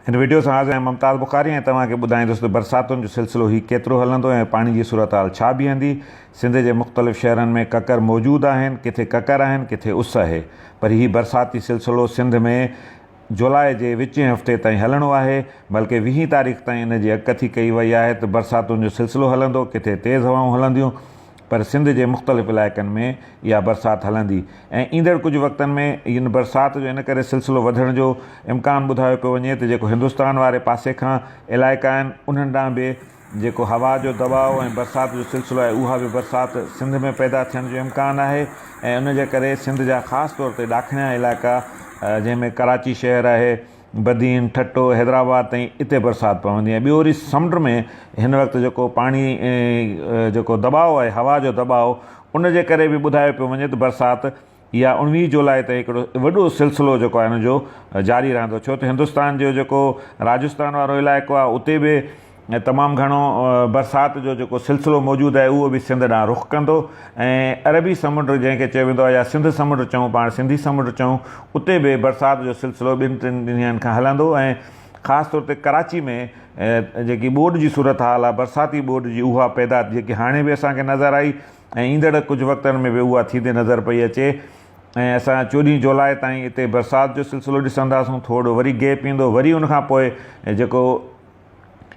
इन वीडियो से हाज़िर मुमताज़ बुखारी ऐं तव्हांखे ॿुधाईंदुसि त बरसातुनि जो सिलसिलो ही केतिरो हलंदो ऐं पाणी जी सूरत हाल छा बीहंदी। सिंध जे मुख़्तलिफ़ शहरनि में ककर मौजूदु आहिनि, किथे ककर आहिनि, किथे उस आहे, पर ही बरसाती सिलसिलो सिंध में जुलाई जे विचें हफ़्ते ताईं हलणो आहे, बल्कि 20 तारीख़ ताईं इन जी अॻकथी कई वई आहे त बरसातुनि जो सिलसिलो हलंदो, किथे तेज़ हवाऊं हलंदियूं, पर सिंध जे मुख़्तलिफ़ इलाइक़नि में इहा बरसाति हलंदी ऐं ईंदड़ कुझु वक़्तनि में इन बरसाति जो इन करे सिलसिलो वधण जो इम्कानु ॿुधायो पियो वञे त जेको हिंदुस्तान वारे पासे खां इलाइक़ा आहिनि उन्हनि ॾांहुं बि जेको हवा जो दबाव ऐं बरसाति जो सिलसिलो आहे उहा बि बरसाति सिंध में पैदा थियण जो इम्कानु आहे ऐं उनजे करे सिंध जा ख़ासि तौर ते ॾाखिणा इलाइक़ा जंहिंमें कराची शहर आहे, बदीन, ठट्टो, हैदराबाद ताईं इते बरसाति पवंदी आहे। ॿियो वरी समुंड में हिन वक़्तु जेको पाणी जेको दबाव आहे, हवा जो दबाव, उनजे करे बि ॿुधायो पियो वञे त बरसाति इहा 19 जुलाई ताईं हिकिड़ो वॾो सिलसिलो जेको आहे हुनजो जारी रहंदो, छो त हिंदुस्तान जो जेको राजस्थान वारो इलाइक़ो आहे उते बि तमामु घणो बरसाति जो जेको सिलसिलो मौजूदु आहे उहो बि सिंध ॾांहुं रुख़ कंदो ऐं अरबी समुंड जंहिंखे चयो वेंदो आहे या सिंध समुंड चऊं, पाण सिंधी समुंड चऊं, उते बि बरसाति जो सिलसिलो 2-3 ॾींहंनि खां हलंदो ऐं ख़ासि तौर ते कराची में जेकी ॿोॾि जी सूरत हाल आहे, बरसाती ॿोॾि जी, उहा पैदा जेकी हाणे बि असांखे नज़र आई ऐं ईंदड़ कुझु वक़्तनि में बि उहा थींदे नज़र पई अचे ऐं असां 14 जुलाई ताईं हिते बरसाति जो सिलसिलो ॾिसंदासीं। थोरो वरी गैप ईंदो, वरी उनखां पोइ जेको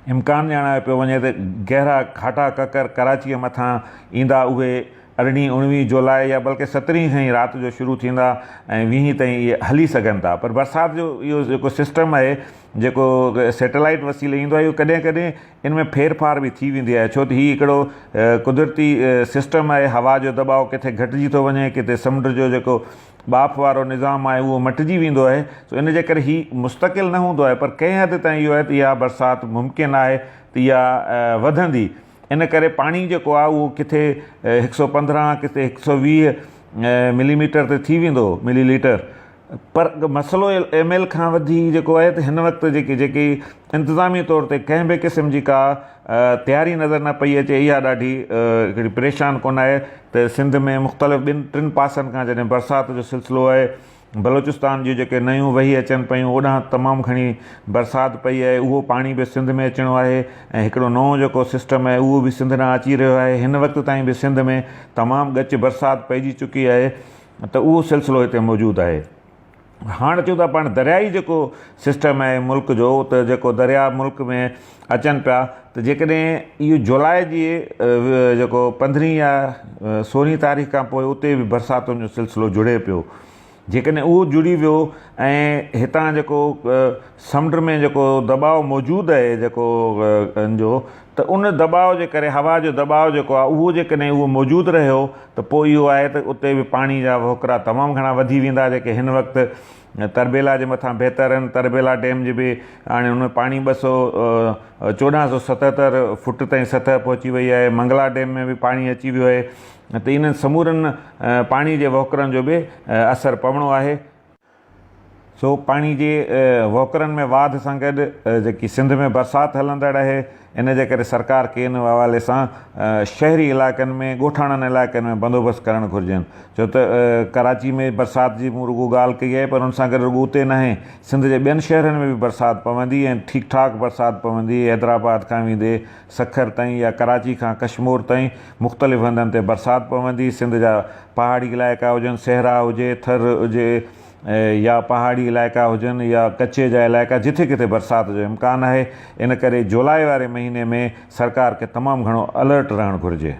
इम्कानु ॼाणायो पियो वञे त गहरा घाटा ककर कराचीअ मथां ईंदा, उहे 18-19 जुलाई या बल्कि 17 खां ई राति जो शुरू थींदा ऐं 20 ताईं इहे हली सघनि था। पर बरसाति जो इहो जेको सिस्टम आहे, जेको सैटेलाइट वसीले ईंदो आहे, इहो कॾहिं कॾहिं इन में फेरफार बि थी वेंदी आहे, छो त हीउ हिकिड़ो कुदरती सिस्टम आहे। हवा जो दबाव किथे घटिजी थो वञे, किथे समुंड जो जेको बाफ़ वारो निज़ाम आहे उहो मटिजी वेंदो आहे, सो इन जे करे हीउ मुस्तक़िल न हूंदो आहे, पर कंहिं हद ताईं इहो आहे त इहा बरसाति मुमकिन आहे त इहा वधंदी। इन करे पाणी जेको आहे उहो किथे 115, किथे 120 मिलीमीटर ते थी वेंदो, मिलीलीटर, पर मसइलो ml खां वधी जेको आहे त हिन वक़्तु जेकी इंतिज़ामी तौर ते कंहिं बि क़िस्म जी का तयारी नज़र न पई अचे, इहा ॾाढी हिकिड़ी परेशान कोन आहे त सिंध में मुख़्तलिफ़ 2-3 पासनि खां जॾहिं बरसाति जो सिलसिलो आहे, बलोचिस्तान जूं जेके नयूं वही अचनि पियूं ओॾां तमामु घणी बरसाति पई आहे, उहो पाणी बि सिंध में अचिणो आहे ऐं हिकिड़ो नओं जेको सिस्टम आहे उहो बि सिंध ॾांहुं अची रहियो आहे। हिन वक़्तु ताईं बि सिंध में तमामु गच बरसाति पइजी चुकी आहे त उहो सिलसिलो हिते मौजूदु आहे। हाणे चऊं था पाण दरियाई जेको सिस्टम आहे मुल्क जो, त जेको दरिया मुल्क में अचनि पिया, त जेकॾहिं इहो जुलाई जी जेको 15 या 16 तारीख़ खां पोइ उते बि बरसातुनि जो सिलसिलो जुड़े पियो, जेकॾहिं उहो जुड़ी वियो ऐं हितां जेको समुंड में जेको दबाव मौजूदु आहे जेको जो, त उन दबाव जे करे हवा जो दबाव जेको आहे उहो जेकॾहिं उहो मौजूदु रहियो त पोइ इहो आहे त उते बि पाणी जा वहोकरा तमामु घणा वधी वेंदा, जेके हिन वक़्तु तरबेला जे मथां बहितर आहिनि। तरबेला डैम जी बि हाणे हुन पाणी 1477 फुट ताईं सतह पहुची वई आहे। मंगला डैम में बि पाणी अची वियो आहे, त इन्हनि समूरनि पाणी जे वहोकरनि जो बि असरु पवणो आहे। सो पाणी जे वहोकरनि में वाध सां गॾु जेकी सिंध में बरसाति हलंदड़ आहे, इन जे करे सरकार खे इन हवाले सां शहरी इलाइक़नि में, ॻोठाणनि इलाइक़नि में बंदोबस्तु करणु घुरिजनि, छो त कराची में बरसाति जी मूं रुॻो ॻाल्हि कई आहे, पर हुन सां गॾु रुॻो उते न आहे, सिंध जे ॿियनि शहरनि में बि बरसाति पवंदी ऐं ठीकु ठाकु बरसाति पवंदी। हैदराबाद खां वेंदे सखर ताईं या कराची खां कश्मीर ताईं मुख़्तलिफ़ हंधनि ते बरसाति पवंदी। सिंध जा पहाड़ी इलाइक़ा हुजनि, सहरा हुजे, थर हुजे या पहाड़ी इलाइक़ा हुजनि या कच्छ जा इलाइक़ा, जिथे किथे बरसाति जो इम्कानु आहे। इन करे जुलाई वारे महीने में सरकार खे तमामु घणो अलर्ट रहणु घुरिजे।